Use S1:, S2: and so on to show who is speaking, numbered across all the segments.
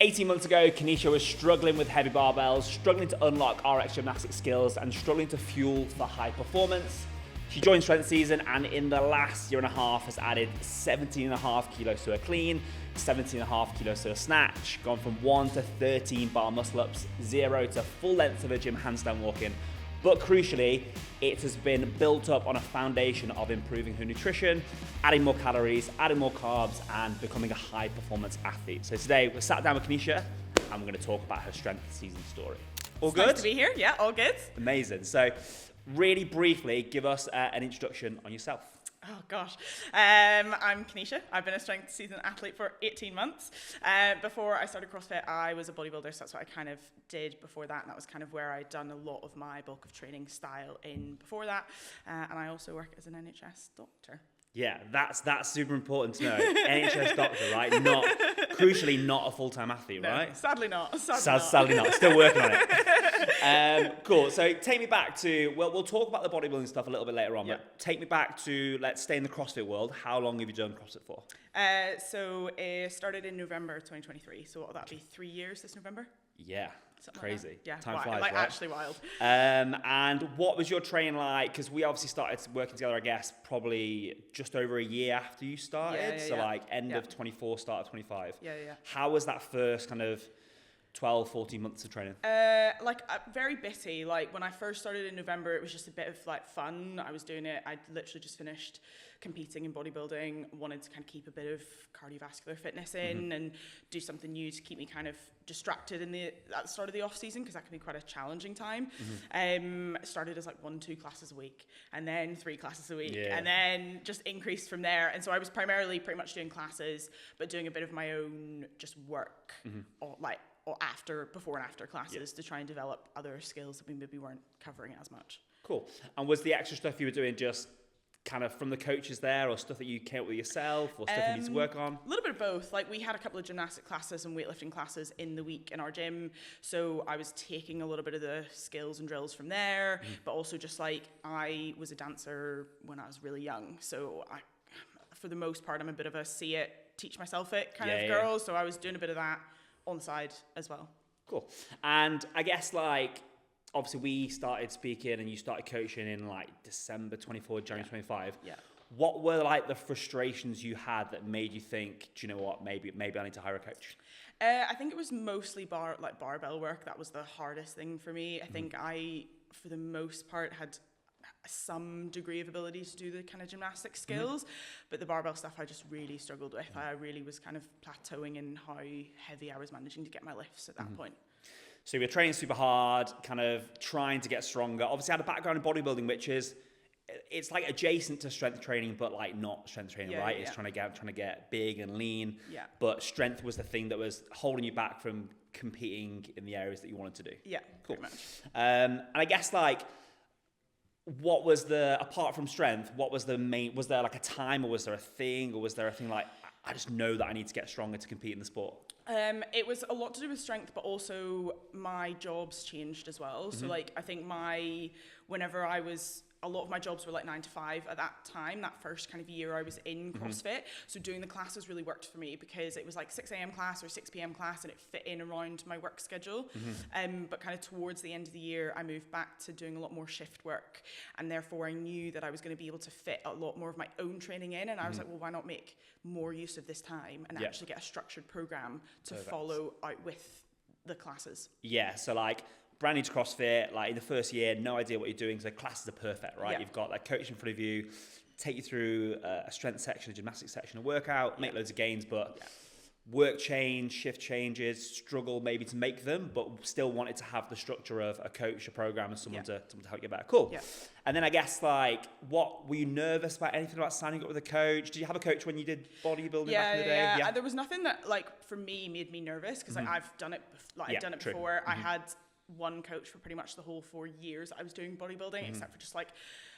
S1: 18 months ago, Kanisha was struggling with heavy barbells, struggling to unlock RX gymnastic skills, and struggling to fuel for high performance. She joined Strength Season and in the last year and a half has added 17.5 kilos to her clean, 17.5 kilos to her snatch, gone from 1 to 13 bar muscle ups, 0 to full length of her gym handstand walking. But crucially, it has been built up on a foundation of improving her nutrition, adding more calories, adding more carbs, and becoming a high performance athlete. So today we're sat down with Kanisha and we're going to talk about her Strength Season story. All good?
S2: Nice to be here. Yeah, all good.
S1: Amazing. So really briefly, give us an introduction on yourself.
S2: Oh gosh, I'm Kanisha. I've been a Strength Season athlete for 18 months. Before I started CrossFit, I was a bodybuilder, so that's what I kind of did before that, and that was kind of where I'd done a lot of my bulk of training style in before that. And I also work as an NHS doctor.
S1: Yeah, that's super important to know. NHS doctor, right? Crucially, not a full-time athlete,
S2: No,
S1: right?
S2: sadly not.
S1: Sadly not. Still working on it. Cool. So take me back to, well, we'll talk about the bodybuilding stuff a little bit later on, but take me back to, let's stay in the CrossFit world. How long have you done CrossFit for?
S2: So it started in November 2023. So what will that be, 3 years this November?
S1: Yeah.
S2: Something
S1: Crazy.
S2: Like that. Yeah,
S1: Time
S2: wild.
S1: flies,
S2: like
S1: right?
S2: actually wild.
S1: And what was your training like? Because we obviously started working together, I guess, probably just over a year after you started.
S2: Yeah.
S1: So like end of 24, start of 25.
S2: Yeah.
S1: How was that first kind of 12, 14 months of training?
S2: Very bitty. Like when I first started in November, it was just a bit of like fun. I was doing it. I literally just finished competing in bodybuilding, wanted to kind of keep a bit of cardiovascular fitness in and do something new to keep me kind of distracted at the start of the off season, because that can be quite a challenging time. Started as like 1-2 classes a week, and then 3 classes a week, and then just increased from there. And so I was primarily pretty much doing classes, but doing a bit of my own just work, or before and after classes to try and develop other skills that we maybe weren't covering as much.
S1: Cool. And was the extra stuff you were doing just kind of from the coaches there, or stuff that you came up with yourself, or stuff you need to work on?
S2: A little bit of both. Like we had a couple of gymnastic classes and weightlifting classes in the week in our gym, so I was taking a little bit of the skills and drills from there, but also just like I was a dancer when I was really young, so I, for the most part, I'm a bit of a see it, teach myself it kind of girl, so I was doing a bit of that on the side as well.
S1: Cool. And I guess like, obviously we started speaking and you started coaching in like December 24, January 25.
S2: Yeah.
S1: What were like the frustrations you had that made you think, do you know what, maybe I need to hire a coach?
S2: I think it was mostly barbell work. That was the hardest thing for me. I think I, for the most part, had some degree of ability to do the kind of gymnastic skills, but the barbell stuff I just really struggled with. I really was kind of plateauing in how heavy I was managing to get my lifts at that point.
S1: So you were training super hard, kind of trying to get stronger. Obviously I had a background in bodybuilding, which is, it's like adjacent to strength training, but like not strength training, right? It's trying to get big and lean. Yeah. But strength was the thing that was holding you back from competing in the areas that you wanted to do.
S2: Yeah,
S1: cool.
S2: Pretty much.
S1: And I guess like, what was apart from strength, what was the main, was there like a time, or was there a thing, or was there a thing like, I just know that I need to get stronger to compete in the sport?
S2: It was a lot to do with strength, but also my jobs changed as well. So like, I think a lot of my jobs were like 9 to 5 at that time, that first kind of year I was in CrossFit. So doing the classes really worked for me because it was like 6 a.m. class or 6 p.m. class, and it fit in around my work schedule. But kind of towards the end of the year, I moved back to doing a lot more shift work. And therefore I knew that I was going to be able to fit a lot more of my own training in. And I was like, well, why not make more use of this time and actually get a structured program to follow out with the classes? Yeah,
S1: so like, brand new to CrossFit, like in the first year, no idea what you're doing, so the classes are perfect, right? You've got like coach in front of you, take you through a strength section, a gymnastics section, a workout, make loads of gains, but work change, shift changes, struggle maybe to make them, but still wanted to have the structure of a coach, a program, and someone to help you get better. Cool. Yeah. And then I guess like, what were you nervous about? Anything about signing up with a coach? Did you have a coach when you did bodybuilding back in the day?
S2: Yeah. There was nothing that like for me made me nervous, because like I've done it. I've done it before. I had one coach for pretty much the whole 4 years I was doing bodybuilding, except for just like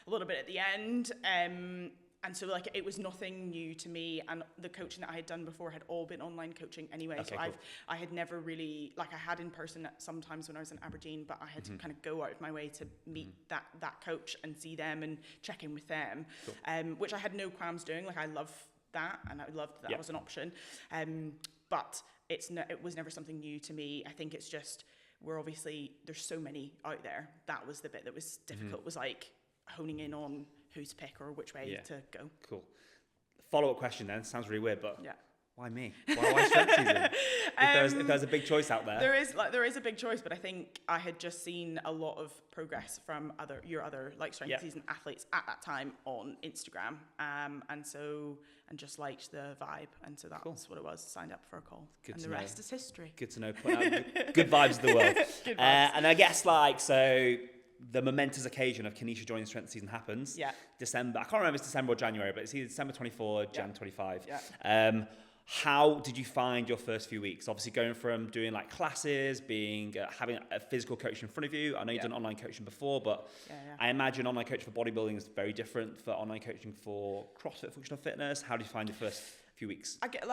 S2: a little bit at the end. And so like it was nothing new to me, and the coaching that I had done before had all been online coaching anyway. Okay, so cool. I had never really, like I had in person sometimes when I was in Aberdeen, but I had to kind of go out of my way to meet that coach and see them and check in with them, which I had no qualms doing. Like I love that, and I loved that was an option. But it was never something new to me. I think it's just, there's so many out there. That was the bit that was difficult, was like honing in on who to pick or which way to go.
S1: Cool. Follow-up question then, sounds really weird, but why me? Why strength season? If there's a big choice out there.
S2: There is a big choice, but I think I had just seen a lot of progress from your other like strength season athletes at that time on Instagram, and just liked the vibe, and so that's what it was. Signed up for a call, and the rest is history.
S1: Good to know. Good vibes of the world.
S2: Good vibes.
S1: And I guess so the momentous occasion of Kanisha joining strength season happens. Yeah. December. I can't remember if it's December or January, but it's either December 24, Jan 25. Yeah. How did you find your first few weeks? Obviously, going from doing like classes, having a physical coach in front of you. I know you've done online coaching before, but I imagine online coaching for bodybuilding is very different for online coaching for CrossFit functional fitness. How did you find your first few weeks?
S2: I get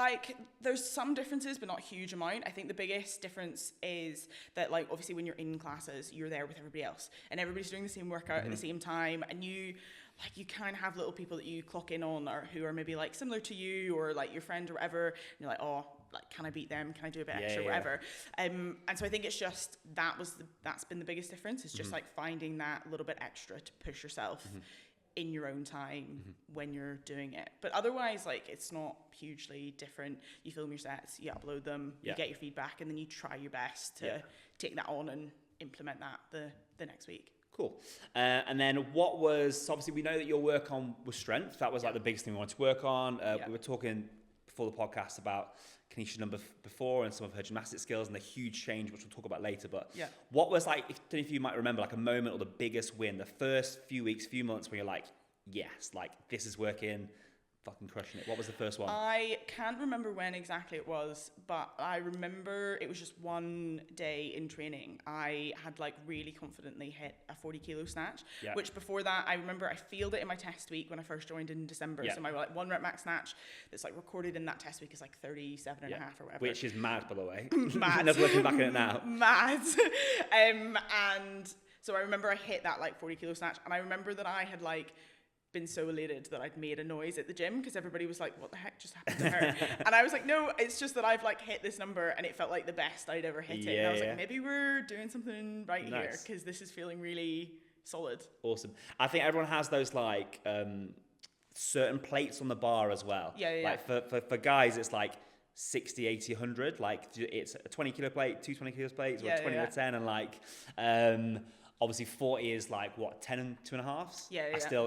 S2: there's some differences, but not a huge amount. I think the biggest difference is that obviously when you're in classes, you're there with everybody else, and everybody's doing the same workout at the same time, and you kind of have little people that you clock in on, or who are maybe similar to you, or your friend or whatever, and you're like, oh, can I beat them? Can I do a bit extra, whatever? And so I think it's just that's been the biggest difference. It's just finding that little bit extra to push yourself in your own time when you're doing it. But otherwise, it's not hugely different. You film your sets, you upload them, you get your feedback, and then you try your best to take that on and implement that the next week.
S1: Cool. And then obviously we know that your work on was strength. That was the biggest thing we wanted to work on. We were talking before the podcast about Kanisha's number before and some of her gymnastic skills and the huge change, which we'll talk about later. But what was if you might remember a moment or the biggest win, the first few weeks, few months where you're yes, this is working, fucking crushing it. What was the first one?
S2: I can't remember when exactly it was, but I remember it was just one day in training. I had really confidently hit a 40 kilo snatch, which before that, I remember I failed it in my test week when I first joined in December. So my 1 rep max snatch that's recorded in that test week is 37 and a half or whatever.
S1: Which is mad, by the way.
S2: Mad.
S1: Never looking back at it now.
S2: Mad. And so I remember I hit that 40 kilo snatch, and I remember that I had been so elated that I'd made a noise at the gym because everybody was like, what the heck just happened to her? And I was like, no, it's just that I've hit this number, and it felt like the best I'd ever hit it. And I was maybe we're doing something right here, because this is feeling really solid.
S1: Awesome. I think everyone has those certain plates on the bar as well. For guys, it's 60, 80, 100. It's a 20 kilo plate, 2 20 kilos plates, or 20 or 10, and obviously 40 is 10 and 2.5s.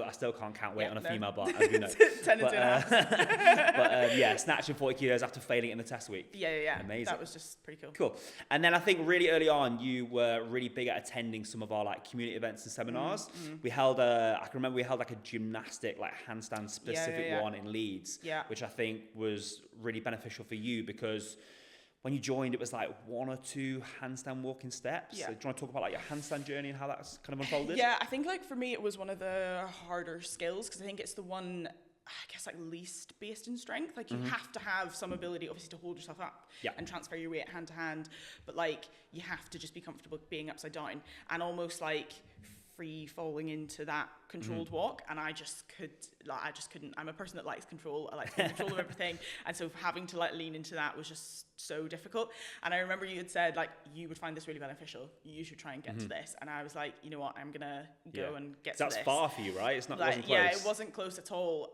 S1: I still can't count weight on a female bar, as we know.
S2: 10 and 2.5.
S1: But snatching 40 kilos after failing in the test week. Amazing.
S2: That was just pretty cool.
S1: Cool. And then I think really early on, you were really big at attending some of our community events and seminars. We held I can remember we held a gymnastic handstand specific one in Leeds, which I think was really beneficial for you because when you joined, it was 1 or 2 handstand walking steps. So do you want to talk about your handstand journey and how that's kind of unfolded?
S2: Yeah, I think for me, it was one of the harder skills because I think it's the one, I guess, least based in strength. You have to have some ability, obviously, to hold yourself up and transfer your weight hand to hand. But you have to just be comfortable being upside down and almost free falling into that controlled walk, and I just couldn't. I'm a person that likes control. I like to have control of everything, and so having to lean into that was just so difficult. And I remember you had said you would find this really beneficial. You should try and get to this. And I was like, you know what, I'm gonna go and get to this.
S1: That's far for you, right? It's not wasn't close.
S2: Yeah, it wasn't close at all.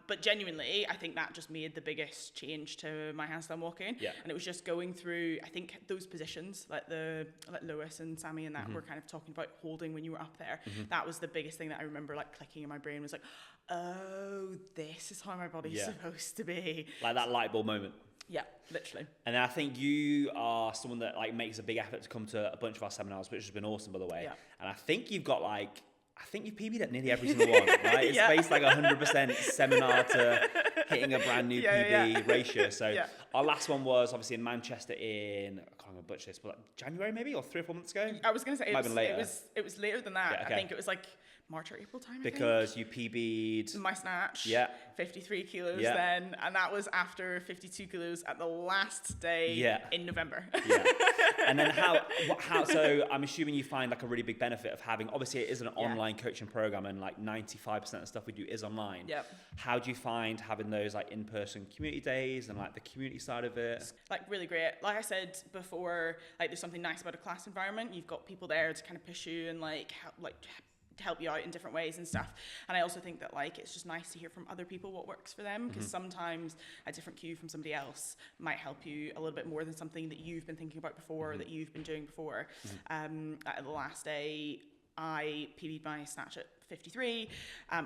S2: But genuinely, I think that just made the biggest change to my handstand walking. And it was just going through. I think those positions, the Lewis and Sammy and that were kind of talking about holding when you were up there. That was the biggest thing that I remember clicking in my brain was oh, this is how my body's supposed to be. That
S1: light bulb moment.
S2: Yeah, literally.
S1: And I think you are someone that makes a big effort to come to a bunch of our seminars, which has been awesome, by the way. And I think you've got I think you've PB'd at nearly every single one, right? It's based 100% seminar to hitting a brand new PB ratio. So our last one was obviously in Manchester in, I can't remember butcher this, but January maybe, or 3 or 4 months ago?
S2: I was going to say it was later than that. I think it was March or April time,
S1: because you PB'd
S2: my snatch, 53 kilos then, and that was after 52 kilos at the last day in November.
S1: And then how? So I'm assuming you find a really big benefit of having. Obviously, it is an online coaching program, and 95% of the stuff we do is online. How do you find having those like in-person community days and like the community side of it?
S2: Like really great. Like I said before, like there's something nice about a class environment. You've got people there to kind of push you and like help you out in different ways and stuff. And I also think that like it's just nice to hear from other people what works for them, because sometimes a different cue from somebody else might help you a little bit more than something that you've been thinking about before or that you've been doing before. At the last day I PB'd my snatch at 53,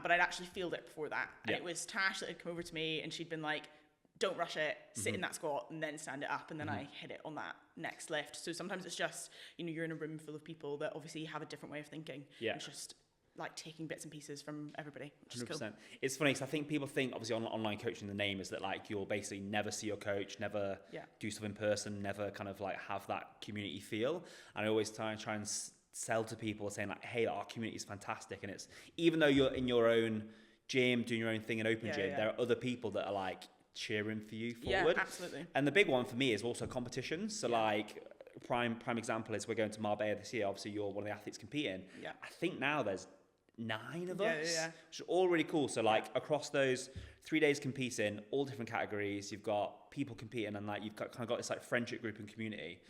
S2: but I'd actually fielded it before that. And it was Tash that had come over to me and she'd been like, don't rush it, sit in that squat and then stand it up, and then I hit it on that next lift. So sometimes it's just, you know, you're in a room full of people that obviously have a different way of thinking. It's just like taking bits and pieces from everybody, which is 100%. Cool.
S1: It's funny because I think people think obviously online coaching, the name is that like you'll basically never see your coach, never do stuff in person, never kind of like have that community feel. And I always try and sell to people saying like, hey, our community is fantastic, and it's, even though you're in your own gym doing your own thing in open gym, there are other people that are like cheering for you forward.
S2: Yeah, absolutely.
S1: And the big one for me is also competitions. So like prime example is we're going to Marbella this year. Obviously you're one of the athletes competing. I think now there's 9 of us, which is all really cool. So like across those 3 days competing, all different categories, you've got people competing, and like you've got kind of got this like friendship group and community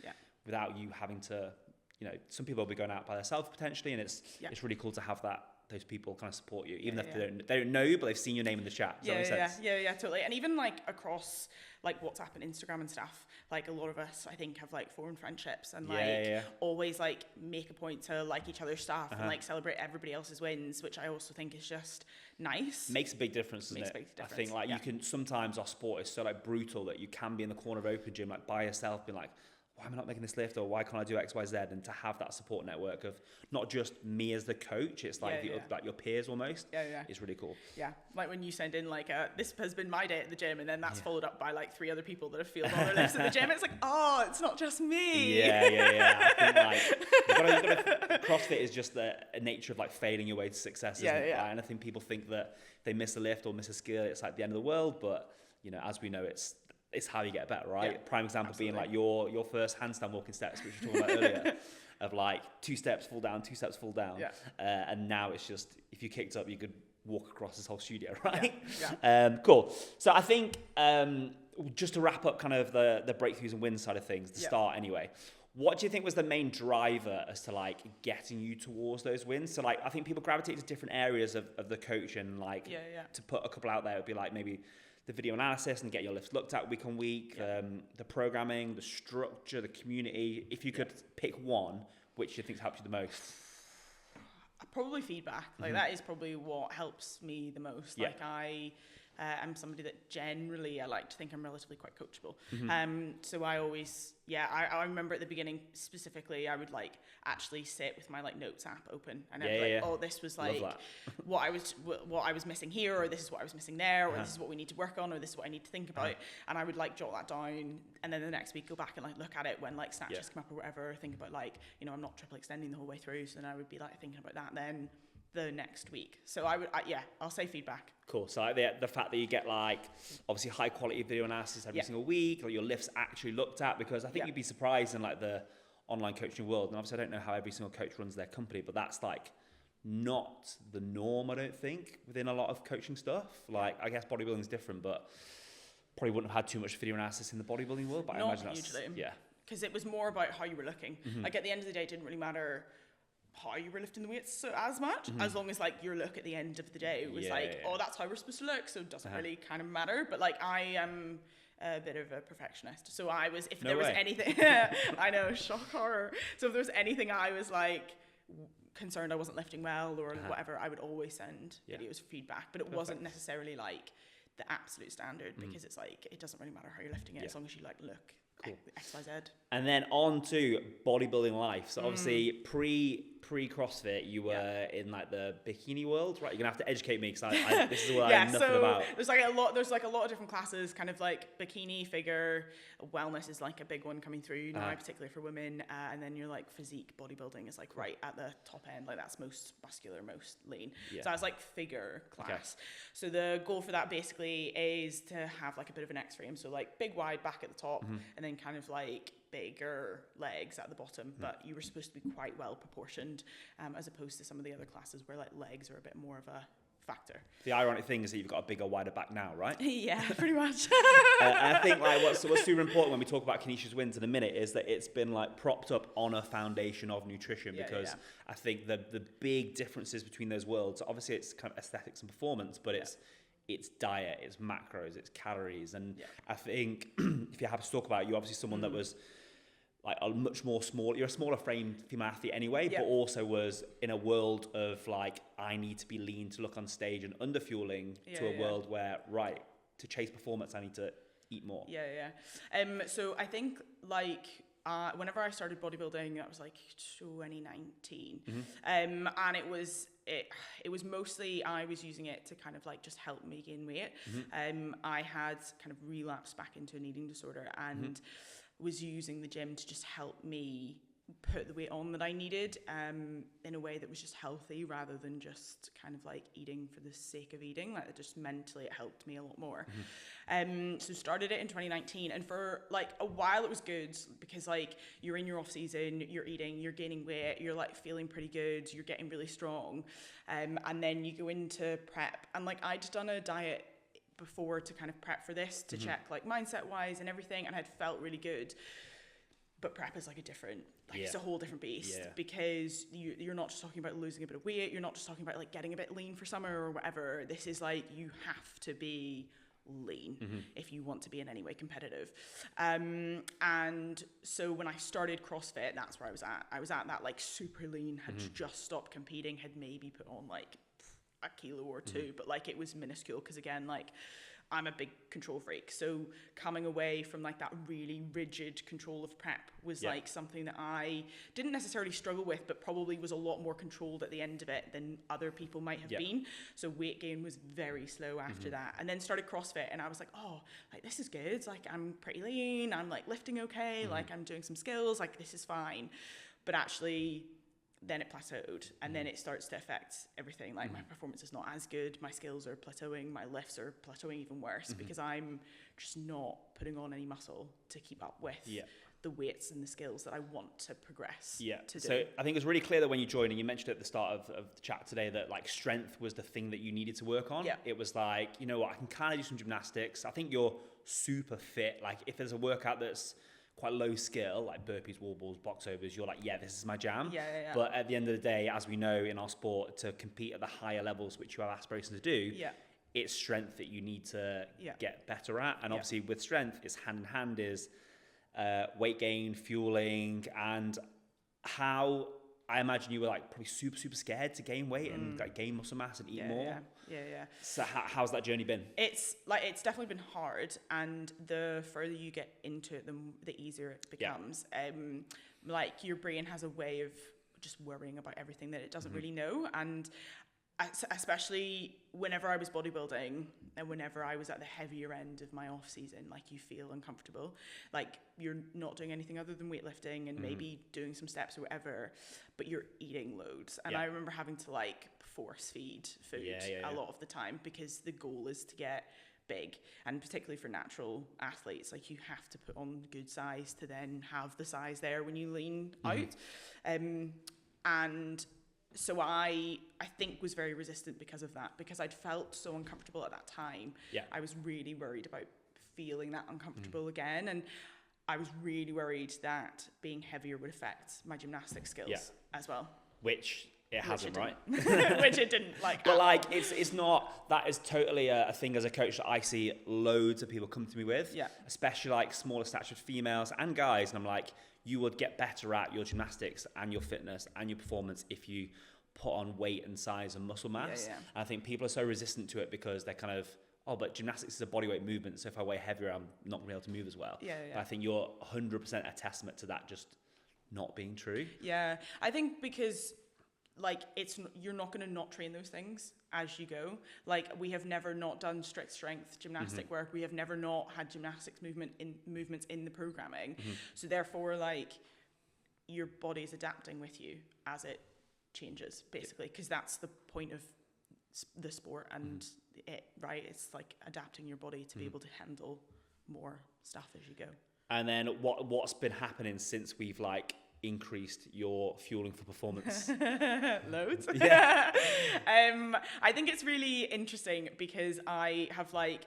S1: without you having to, you know, some people will be going out by themselves potentially, and it's really cool to have those people kind of support you, even if they don't know you, but they've seen your name in the chat. Does that make sense?
S2: Yeah, totally. And even like across like WhatsApp and Instagram and stuff, like a lot of us, I think, have like formed friendships and always like make a point to like each other's stuff and like celebrate everybody else's wins, which I also think is just nice.
S1: Makes a big difference, doesn't it? I think like you can, sometimes our sport is so like brutal that you can be in the corner of open gym like by yourself being like, why am I not making this lift, or why can't I do X, Y, Z? And to have that support network of not just me as the coach, it's like like your peers almost. It's really cool.
S2: Like when you send in like this has been my day at the gym, and then that's followed up by like 3 other people that have fielded all their lifts at the gym. It's like, oh, it's not just me.
S1: I think like you've got to, CrossFit is just the nature of like failing your way to success, isn't it? And I think people think that if they miss a lift or miss a skill, it's like the end of the world, but you know, as we know, it's how you get better, right? Prime example being like your first handstand walking steps, which we were talking about earlier, of like 2 steps, fall down, 2 steps, fall down. And now it's just, if you kicked up, you could walk across this whole studio, right? Cool. So I think just to wrap up kind of the breakthroughs and wins side of things, the start anyway, what do you think was the main driver as to like getting you towards those wins? So like, I think people gravitate to different areas of the coach, and like to put a couple out there, it would be like maybe the video analysis and get your lifts looked at week on week, the programming, the structure, the community. If you could pick one, which you think helped you the most?
S2: Probably feedback. Like that is probably what helps me the most. Like I'm somebody that generally I like to think I'm relatively quite coachable. So I always, I remember at the beginning specifically, I would like actually sit with my like notes app open, and I'd be like, oh, this was like what I was missing here, or this is what I was missing there, or this is what we need to work on, or this is what I need to think about. And I would like jot that down, and then the next week go back and like look at it when like snatches come up or whatever, think about like, you know, I'm not triple extending the whole way through, so then I would be like thinking about that then the next week. So I'll say feedback.
S1: Cool. So like the fact that you get like obviously high quality video analysis every single week, or your lifts actually looked at, because I think you'd be surprised in like the online coaching world, and obviously I don't know how every single coach runs their company, but that's like not the norm, I don't think, within a lot of coaching stuff. Like I guess bodybuilding is different, but probably wouldn't have had too much video analysis in the bodybuilding world, but
S2: not
S1: I imagine that's
S2: hugely. Because it was more about how you were looking. Like at the end of the day, it didn't really matter how you were lifting the weights as much, as long as like your look at the end of the day was oh, that's how we're supposed to look, so it doesn't really kind of matter. But like I am a bit of a perfectionist, so I was, if there was anything I know, shock horror, so if there was anything I was like concerned I wasn't lifting well or whatever, I would always send videos for feedback, but it wasn't necessarily like the absolute standard, because it's like it doesn't really matter how you're lifting it as long as you like look X, Y, Z. And
S1: then on to bodybuilding life. So obviously pre CrossFit, you were in like the bikini world, right? You're gonna have to educate me, because this is what I know nothing about.
S2: There's like a lot of different classes, kind of like bikini, figure, wellness is like a big one coming through now, particularly for women, and then you're like physique bodybuilding is like right at the top end, like that's most muscular, most lean. So I was like figure class. So the goal for that basically is to have like a bit of an X frame, so like big wide back at the top, and then kind of like bigger legs at the bottom, but you were supposed to be quite well proportioned, as opposed to some of the other classes where like legs are a bit more of a factor.
S1: The ironic thing is that you've got a bigger, wider back now, right?
S2: Yeah, pretty much.
S1: And I think like what's super important when we talk about Kanisha's wins in a minute is that it's been like propped up on a foundation of nutrition, because I think the big differences between those worlds, obviously it's kind of aesthetics and performance, but it's diet, it's macros, it's calories. And I think if you have to talk about it, you're obviously someone that was like a much more small, you're a smaller framed female athlete anyway, but also was in a world of like, I need to be lean to look on stage, and underfueling to a world where, right, to chase performance, I need to eat more.
S2: So I think like, whenever I started bodybuilding, that was like 2019. And it was mostly, I was using it to kind of like just help me gain weight. I had kind of relapsed back into an eating disorder, and was using the gym to just help me put the weight on that I needed, in a way that was just healthy, rather than just kind of like eating for the sake of eating. Like, it just mentally, it helped me a lot more. So started it in 2019, and for like a while it was good, because like you're in your off season, you're eating, you're gaining weight, you're like feeling pretty good, you're getting really strong, and then you go into prep, and like I'd done a diet before to kind of prep for this, to check like mindset wise and everything, and I'd felt really good. But prep is like a different, like it's a whole different beast, because you're not just talking about losing a bit of weight, you're not just talking about like getting a bit lean for summer or whatever. This is like, you have to be lean if you want to be in any way competitive. And so when I started CrossFit, that's where I was at. I was at that like super lean, had just stopped competing, had maybe put on like a kilo or two, but like it was minuscule, because again, like I'm a big control freak, so coming away from like that really rigid control of prep was like something that I didn't necessarily struggle with, but probably was a lot more controlled at the end of it than other people might have been. So weight gain was very slow after that, and then started CrossFit, and I was like, oh, like this is good, like I'm pretty lean, I'm like lifting okay, like I'm doing some skills, like this is fine. But actually then it plateaued, and then it starts to affect everything. Like my performance is not as good, my skills are plateauing, my lifts are plateauing even worse, because I'm just not putting on any muscle to keep up with the weights and the skills that I want to progress to do.
S1: So I think it was really clear that when you joined, and you mentioned at the start of the chat today, that like strength was the thing that you needed to work on. It was like, you know what, I can kind of do some gymnastics. I think you're super fit. Like if there's a workout that's quite low skill, like burpees, wall balls, box overs, you're like, this is my jam. But at the end of the day, as we know in our sport, to compete at the higher levels, which you have aspirations to do, it's strength that you need to get better at. And obviously with strength, it's hand in hand is weight gain, fueling, and how I imagine you were like probably super, super scared to gain weight and like gain muscle mass and eat more. So how's that journey been?
S2: It's definitely been hard, and the further you get into it, the easier it becomes. Like your brain has a way of just worrying about everything that it doesn't really know, and especially whenever I was bodybuilding and whenever I was at the heavier end of my off season, like you feel uncomfortable, like you're not doing anything other than weightlifting and maybe doing some steps or whatever, but you're eating loads. And I remember having to like force feed food a lot of the time, because the goal is to get big, and particularly for natural athletes, like you have to put on good size to then have the size there when you lean out. And so I think was very resistant because of that, because I'd felt so uncomfortable at that time. I was really worried about feeling that uncomfortable again, and I was really worried that being heavier would affect my gymnastic skills as well.
S1: Which it hasn't, right?
S2: Which it didn't, like.
S1: But like, it's not, that is totally a thing as a coach that I see loads of people come to me with, especially like smaller statured females and guys, and I'm like, you would get better at your gymnastics and your fitness and your performance if you put on weight and size and muscle mass. And I think people are so resistant to it because they're kind of, oh, but gymnastics is a bodyweight movement, so if I weigh heavier, I'm not going to be able to move as well. But I think you're 100% a testament to that just not being true.
S2: I think because like you're not going to not train those things as you go. Like we have never not done strict strength gymnastic work. We have never not had gymnastics movements in the programming. So therefore, like your body is adapting with you as it changes, basically, because that's the point of the sport and it, right? It's like adapting your body to be able to handle more stuff as you go.
S1: And then what's been happening since we've like increased your fueling for performance?
S2: Loads.
S1: Yeah.
S2: I think it's really interesting because I have like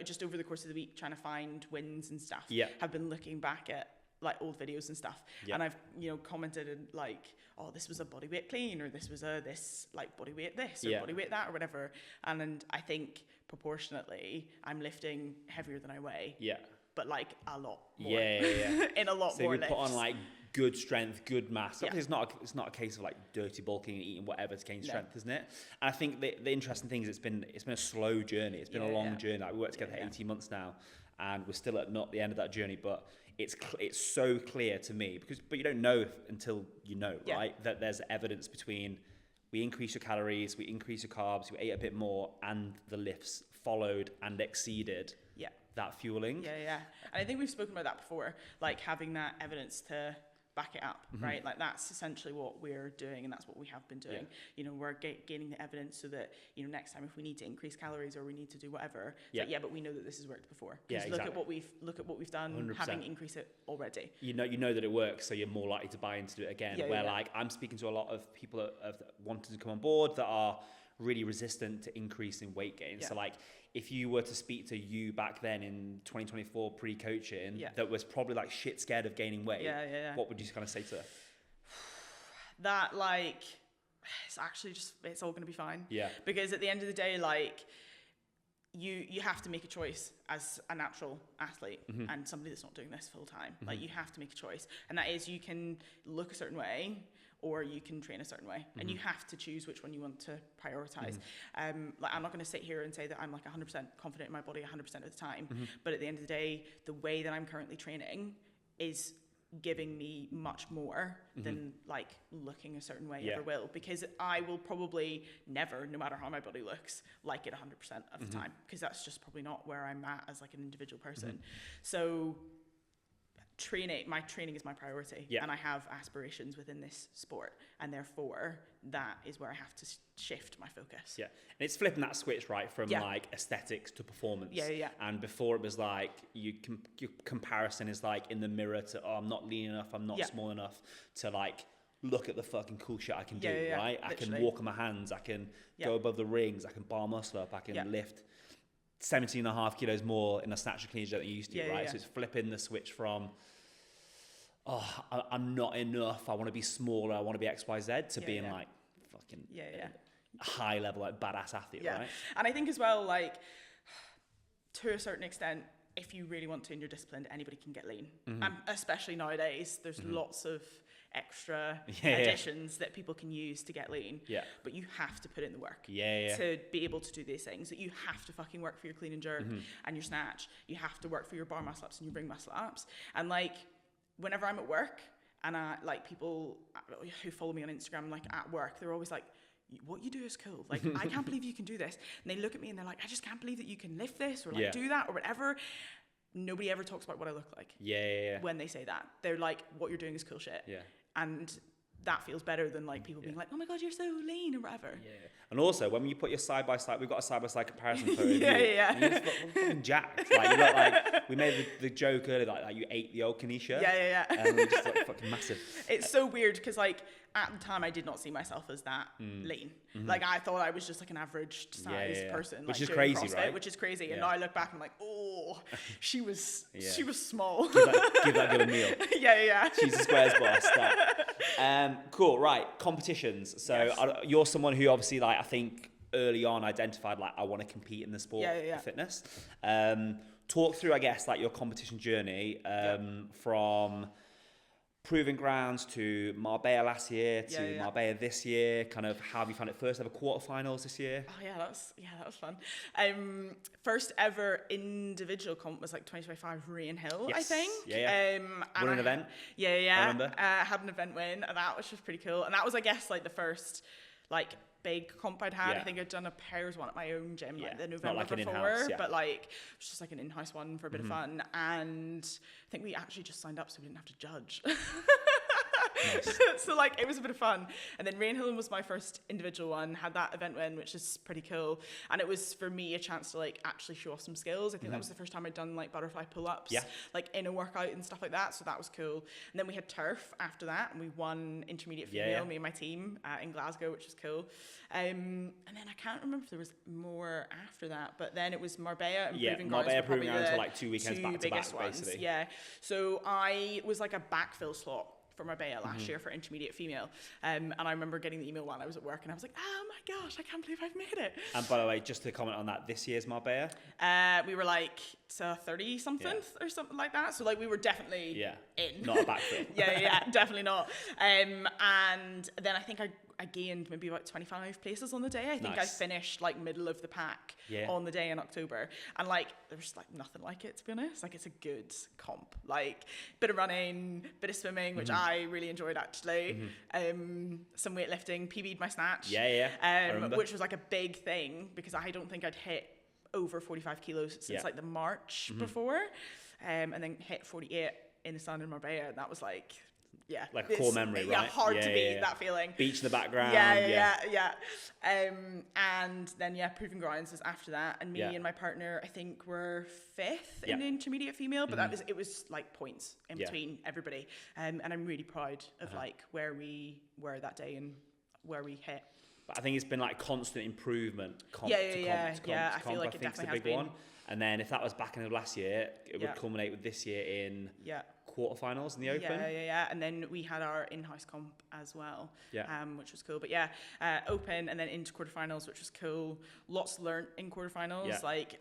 S2: just over the course of the week trying to find wins and stuff.
S1: Yeah.
S2: Have been looking back at like old videos and stuff, and I've commented and like, oh, this was a body weight clean, or this was a this like body weight this or body weight that or whatever, and I think proportionately I'm lifting heavier than I weigh. Yeah. But like a lot more. Yeah. In a lot more lifts. So we put
S1: on like good strength, good mass. Yeah. It's not a case of like dirty bulking and eating whatever to gain strength, isn't it? And I think the interesting thing is it's been a slow journey. It's been a long journey. Like we worked together for 18 months now, and we're still at not the end of that journey, but it's so clear to me but you don't know until you know, right? That there's evidence between we increase your calories, we increase your carbs, we ate a bit more, and the lifts followed and exceeded that fueling.
S2: And I think we've spoken about that before, like having that evidence to back it up, right? Like that's essentially what we're doing, and that's what we have been doing. We're gaining the evidence so that next time if we need to increase calories or we need to do whatever, but we know that this has worked before. Because look at what we've done, 100%. Having increased it already.
S1: You know that it works, so you're more likely to buy into it again. Like I'm speaking to a lot of people that wanted to come on board that are really resistant to increasing weight gain. So like if you were to speak to you back then in 2024 pre-coaching that was probably like shit scared of gaining weight, what would you kind of say to her?
S2: That like it's actually just it's all going to be fine. Because at the end of the day, like you have to make a choice as a natural athlete and somebody that's not doing this full time. Like you have to make a choice, and that is you can look a certain way or you can train a certain way, and you have to choose which one you want to prioritize. Like I'm not going to sit here and say that I'm like 100% confident in my body 100% of the time, but at the end of the day, the way that I'm currently training is giving me much more than like looking a certain way ever will, because I will probably never, no matter how my body looks, like it 100% of the time, because that's just probably not where I'm at as like an individual person. So my training is my priority, and I have aspirations within this sport, and therefore that is where I have to shift my focus. And
S1: it's flipping that switch, right, from like aesthetics to performance. And before it was like your comparison is like in the mirror to I'm not lean enough, I'm not small enough, to like look at the fucking cool shit I can do, right? Literally. I can walk on my hands, I can go above the rings, I can bar muscle up, I can lift 17.5 kilos more in a snatch and clean than you used to, right? So it's flipping the switch from I'm not enough, I want to be smaller, I want to be XYZ, to being like fucking high level, like badass athlete, right?
S2: And I think as well, like to a certain extent, if you really want to and you're disciplined, anybody can get lean. Especially nowadays, there's lots of extra additions that people can use to get lean. But you have to put in the work to be able to do these things. That you have to fucking work for your clean and jerk and your snatch. You have to work for your bar muscle ups and your ring muscle ups. And like whenever I'm at work and like people who follow me on Instagram, like at work, they're always like, what you do is cool. Like, I can't believe you can do this. And they look at me and they're like, I just can't believe that you can lift this or like do that or whatever. Nobody ever talks about what I look like. When they say that, they're like, what you're doing is cool shit. And that feels better than like people being like, oh my God, you're so lean or whatever.
S1: And also when you put your side by side, we've got a side by side comparison photo. You look fucking jacked. Like, you look like, we made the joke earlier, like you ate the old Kanisha. And we just look fucking massive.
S2: It's so weird because like at the time I did not see myself as that lean. Like I thought I was just like an average sized person,
S1: which
S2: like,
S1: is crazy,
S2: CrossFit,
S1: right?
S2: Which is crazy. And now I look back and I'm like, oh, she was small.
S1: Give that girl a meal. She's a squares boss. Cool, right? Competitions. So you're someone who obviously, like, I think early on identified like I want to compete in the sport of fitness. Talk through, I guess, like your competition journey from proving grounds to Marbella last year to Marbella this year. Kind of how have you found it? First ever quarterfinals this year.
S2: Oh that was fun. First ever individual comp was like 2025 Rain Hill, I think.
S1: Won an event. I remember.
S2: Had an event win, and that was just pretty cool. And that was, I guess, like the first like big comp I'd had. I think I'd done a pairs one at my own gym like the November like before, but like it was just like an in-house one for a bit of fun. And I think we actually just signed up so we didn't have to judge.
S1: Nice.
S2: So like it was a bit of fun. And then Rainhill was my first individual one, had that event win, which is pretty cool. And it was for me a chance to like actually show off some skills. I think that was the first time I'd done like butterfly pull-ups, like in a workout and stuff like that. So that was cool. And then we had turf after that, and we won intermediate female, me and my team in Glasgow, which was cool. And then I can't remember if there was more after that, but then it was Marbella and Proving Grounds.
S1: Marbella Proving Grounds were like 2 weekends back to back, basically.
S2: Yeah. So I was like a backfill slot for Marbella last year for intermediate female. And I remember getting the email while I was at work, and I was like, oh my gosh, I can't believe I've made it.
S1: And by the way, just to comment on that, this year's Marbella?
S2: We were like 30-something or something like that. So like we were definitely in.
S1: Not a backfill.
S2: yeah, definitely not. And then I think I gained maybe about 25 places on the day. I think I finished like middle of the pack on the day in October. And like, there's like nothing like it, to be honest. Like it's a good comp, like bit of running, bit of swimming, which I really enjoyed actually. Some weightlifting, PB'd my snatch. Which was like a big thing because I don't think I'd hit over 45 kilos since like the March before. And then hit 48 in the sun in Marbella. And that was like,
S1: like a core memory, right?
S2: Yeah, hard to beat that feeling.
S1: Beach in the background.
S2: Yeah. And then Proving Grounds was after that, and me and my partner I think were 5th in the intermediate female, but it was like points in between everybody. And I'm really proud of like where we were that day and where we hit.
S1: But I think it's been like constant improvement.
S2: I feel like it definitely has been. One.
S1: And then if that was back in the last year, it would culminate with this year in quarterfinals in the Open.
S2: And then we had our in-house comp as well, which was cool. But Open and then into quarterfinals, which was cool. Lots learnt in quarterfinals. Like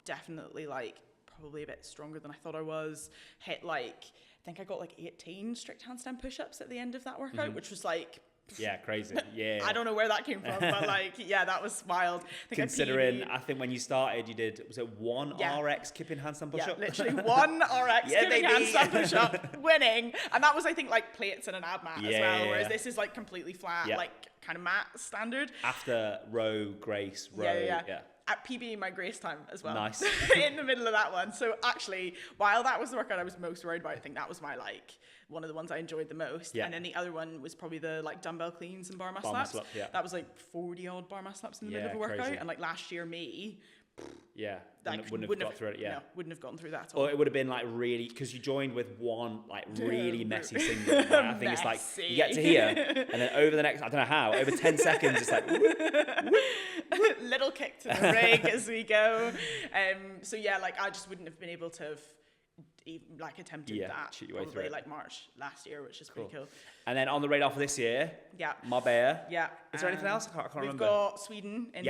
S2: definitely like probably a bit stronger than I thought I was. Hit like I think I got like 18 strict handstand push-ups at the end of that workout, which was like.
S1: Yeah, crazy. Yeah.
S2: I don't know where that came from, but like, that was wild.
S1: Considering, I think when you started, you did, was it one RX kipping handstand push-up?
S2: Yeah, literally one RX kipping handstand push-up, winning. And that was, I think, like plates and an ab mat as well, whereas this is like completely flat, like kind of mat standard.
S1: After row, grace, row. Yeah.
S2: At PB my grace time as well.
S1: Nice.
S2: In the middle of that one. So actually, while that was the workout I was most worried about, I think that was my like one of the ones I enjoyed the most. And then the other one was probably the like dumbbell cleans and bar muscle ups. That was like 40 odd bar muscle ups in the middle of a workout. Crazy. And like last year me,
S1: wouldn't have got through it.
S2: No, wouldn't have gotten through that at all.
S1: Or it would have been like really, because you joined with one like really messy single. Right? I think it's like you get to here, and then over the next, I don't know how, over 10 seconds, it's like
S2: little kick to the rig as we go. So like I just wouldn't have been able to have even like attempted that probably like March last year, which is pretty cool.
S1: And then on the radar for this year, Marbella. Is there anything else? I can't remember.
S2: We've got Sweden in 2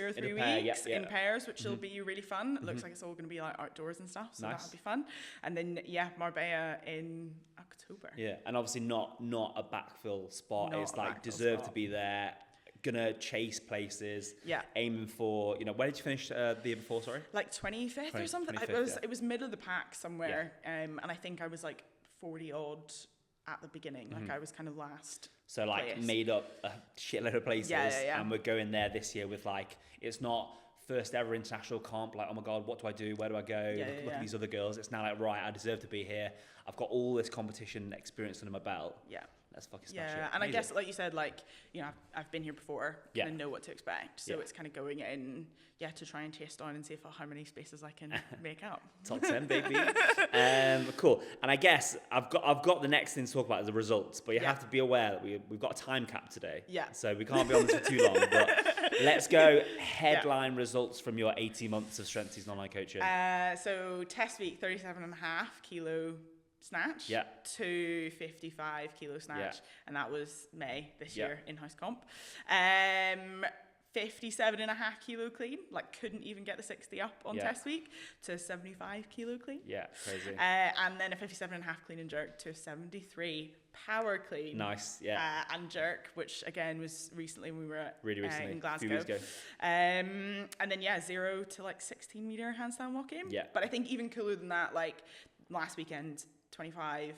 S2: or 3 weeks in pairs, which will be really fun. It looks like it's all going to be like outdoors and stuff, so that'll be fun. And then Marbella in October. Yeah,
S1: and obviously not a backfill spot. It's like deserved to be there. Gonna chase places, aiming for, where did you finish the year before, sorry?
S2: Like 25th or something.
S1: 25th,
S2: it was middle of the pack somewhere, and I think I was like 40 odd at the beginning, like I was kind of last.
S1: So like place. Made up a shitload of places, and we're going there this year with like, it's not first ever international comp, like, oh my God, what do I do? Where do I go? Look at these other girls. It's now like, right, I deserve to be here. I've got all this competition experience under my belt. Let's fucking smash it.
S2: And I guess, like you said, like, I've been here before and know what to expect. So it's kind of going in, to try and chase down and see how many spaces I can make up.
S1: Top 10, baby. Cool. And I guess I've got the next thing to talk about is the results, but you have to be aware that we've got a time cap today. So we can't be on this for too long, but let's go headline results from your 18 months of Strength Season online coaching.
S2: So test week, 37.5 kilo snatch to 55 kilo snatch, and that was May this year, in-house comp. 57.5 kilo clean, like couldn't even get the 60 up on test week, to 75 kilo clean.
S1: Crazy.
S2: And then a 57.5 clean and jerk to 73 power clean.
S1: Nice,
S2: and jerk, which again was recently when we were in Glasgow.
S1: A few weeks ago.
S2: And then 0 to like 16 meter handstand walking. But I think even cooler than that, like last weekend, 25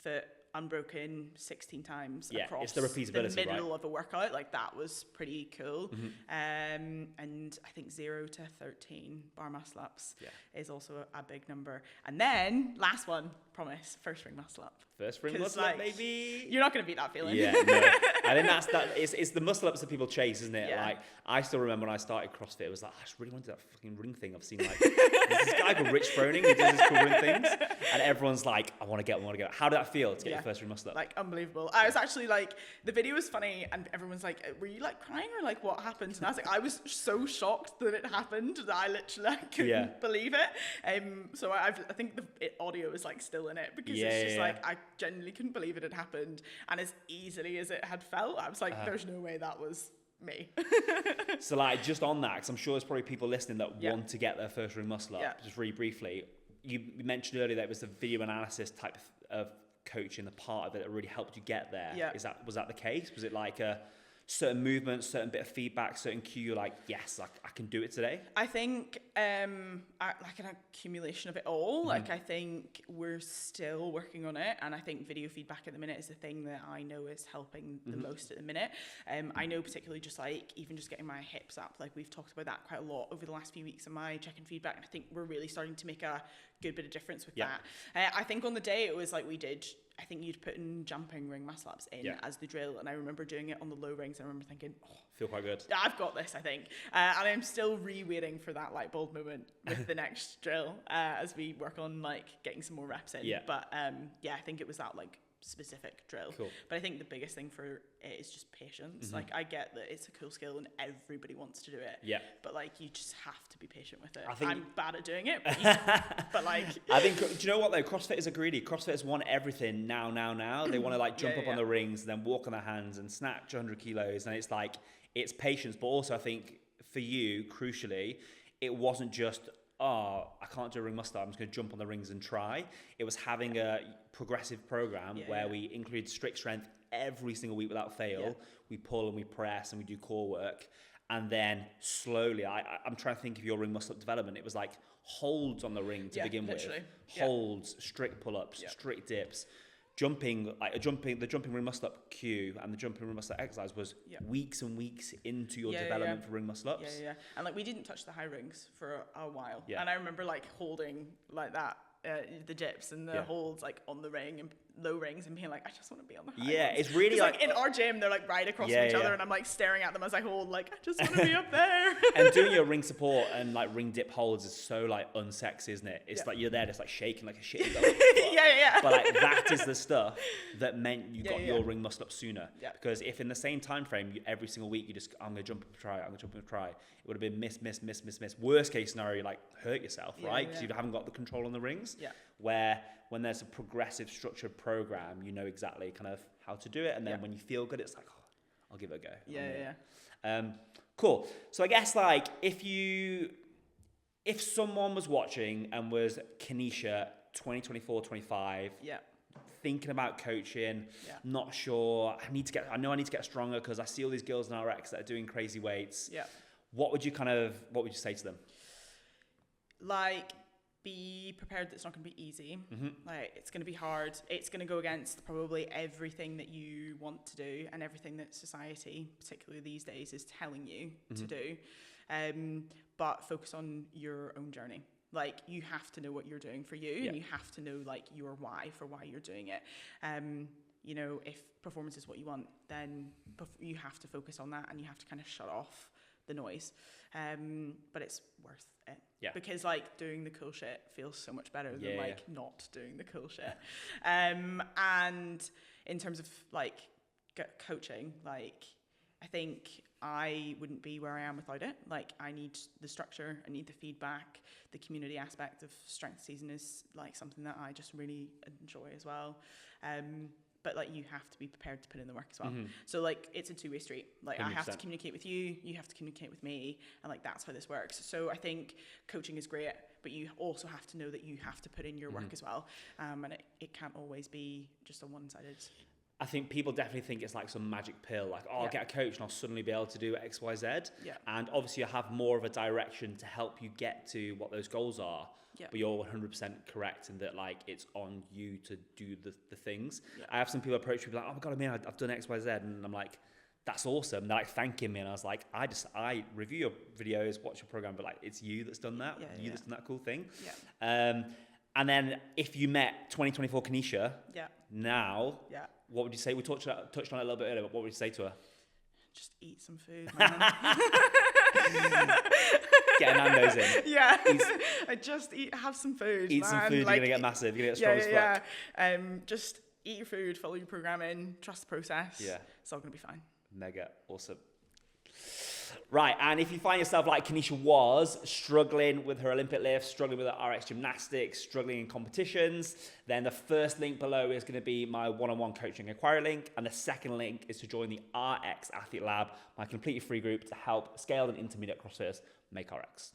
S2: foot unbroken 16 times across
S1: it's the repeatability,
S2: the middle of a workout. Like that was pretty cool. And I think 0 to 13 bar muscle ups is also a big number. And then last one, promise, first ring muscle up.
S1: first ring muscle up, maybe.
S2: You're not going to beat that feeling.
S1: Yeah, no. I think it's the muscle ups that people chase, isn't it?
S2: Yeah.
S1: Like, I still remember when I started CrossFit, it was like, I just really wanted that fucking ring thing. I've seen like, there's this guy called Rich Froning who does these cool ring things. And everyone's like, I want to get one, How did that feel to get your first ring muscle up?
S2: Like, unbelievable. I was actually like, the video was funny and everyone's like, were you like crying or like what happened? And I was like, I was so shocked that it happened that I literally couldn't believe it. So I think the audio is like still in it because it's just like, I genuinely couldn't believe it had happened. And as easily as it had felt, I was like, there's no way that was me.
S1: So like, just on that, because I'm sure there's probably people listening that want to get their first ring muscle up, just really briefly, you mentioned earlier that it was the video analysis type of coaching, the part of it that really helped you get there.
S2: Yeah.
S1: Was that the case? Was it like a certain movement, certain bit of feedback, certain cue, you're like, yes, I can do it today?
S2: I think like an accumulation of it all. Like, I think we're still working on it, and I think video feedback at the minute is the thing that I know is helping the most at the minute. I know particularly just like even just getting my hips up, like we've talked about that quite a lot over the last few weeks of my check-in feedback, and I think we're really starting to make a good bit of difference with that. I think on the day it was like I think you'd put in jumping ring muscle ups in as the drill, and I remember doing it on the low rings. I remember thinking,
S1: feel quite good.
S2: I've got this, I think. And I'm still waiting for that light bulb moment with the next drill as we work on like getting some more reps in. But I think it was that like specific drill.
S1: Cool.
S2: But I think the biggest thing for it is just patience. Like, I get that it's a cool skill and everybody wants to do it. Yeah. But like, you just have to be patient with it. I'm bad at doing it, but like.
S1: I think, do you know what though? CrossFitters are greedy. CrossFitters want everything now. They want to like jump up on the rings and then walk on their hands and snatch 100 kilos. And it's like, it's patience. But also I think for you, crucially, it wasn't just, I can't do a ring muscle up, I'm just going to jump on the rings and try. It was having a progressive program where we included strict strength every single week without fail. We pull and we press and we do core work. And then slowly, I'm trying to think of your ring muscle up development. It was like holds on the ring to begin with. Holds, strict pull-ups, strict dips. Jumping, the jumping ring muscle up cue and the jumping ring muscle up exercise was weeks and weeks into your development for ring muscle ups.
S2: And like, we didn't touch the high rings for a while. And I remember like holding like that, the dips and the holds like on the ring and low rings and being like, I just want to be on the high ones.
S1: It's really
S2: like in our gym, they're like right across from each other and I'm like staring at them as I hold, like, I just want to be up there.
S1: And doing your ring support and like ring dip holds is so like unsexy, isn't it? It's like you're there just like shaking like a shit. But like, that is the stuff that meant you got your ring muscle up sooner. Because if in the same time frame, every single week, you just, I'm going to jump up and try, I'm going to jump up and try, it would have been miss. Worst case scenario, like hurt yourself, right? Because you haven't got the control on the rings. Where when there's a progressive structured program, you know exactly kind of how to do it. And then when you feel good, it's like, I'll give it a go. Cool. So I guess like if someone was watching and was Kanisha 2024, 25, thinking about coaching, not sure, I know I need to get stronger because I see all these girls in RX that are doing crazy weights. What would you say to them?
S2: Like, be prepared that it's not going to be easy. Like, it's going to be hard. It's going to go against probably everything that you want to do and everything that society, particularly these days, is telling you to do. But focus on your own journey. Like, you have to know what you're doing for you, and you have to know like your why for why you're doing it. You know, if performance is what you want, then you have to focus on that, and you have to kind of shut off the noise. But it's worth it. Because like, doing the cool shit feels so much better than like not doing the cool shit. And in terms of like coaching, like, I think I wouldn't be where I am without it. Like, I need the structure, I need the feedback, the community aspect of strength season is like something that I just really enjoy as well. But like, you have to be prepared to put in the work as well. So like, it's a two-way street. Like, 100%. I have to communicate with you, you have to communicate with me, and like, that's how this works. So I think coaching is great, but you also have to know that you have to put in your work as well. And it can't always be just a one-sided.
S1: I think people definitely think it's like some magic pill, like, I'll get a coach and I'll suddenly be able to do X, Y, Z. And obviously you have more of a direction to help you get to what those goals are. But you're 100% correct in that, like, it's on you to do the things. I have some people approach me like, oh my God, I mean, I've done X, Y, Z. And I'm like, that's awesome. They're like thanking me. And I was like, I review your videos, watch your program, but like, it's you that's done that. That's done that cool thing. And then if you met 2024 Kanisha now, what would you say? We touched on it a little bit earlier, but what would you say to her?
S2: Just eat some food, man.
S1: Get an Nando's in.
S2: Yeah. I just have some food,
S1: Eat some food, like, you're going to get massive. You're going to get strong as fuck.
S2: Just eat your food, follow your programming, trust the process.
S1: Yeah.
S2: It's all going to be fine.
S1: Mega. Awesome. Right, and if you find yourself like Kanisha was, struggling with her Olympic lift, struggling with her RX gymnastics, struggling in competitions, then the first link below is going to be my one-on-one coaching inquiry link, and the second link is to join the RX Athlete Lab, my completely free group to help scaled and intermediate CrossFitters make RX.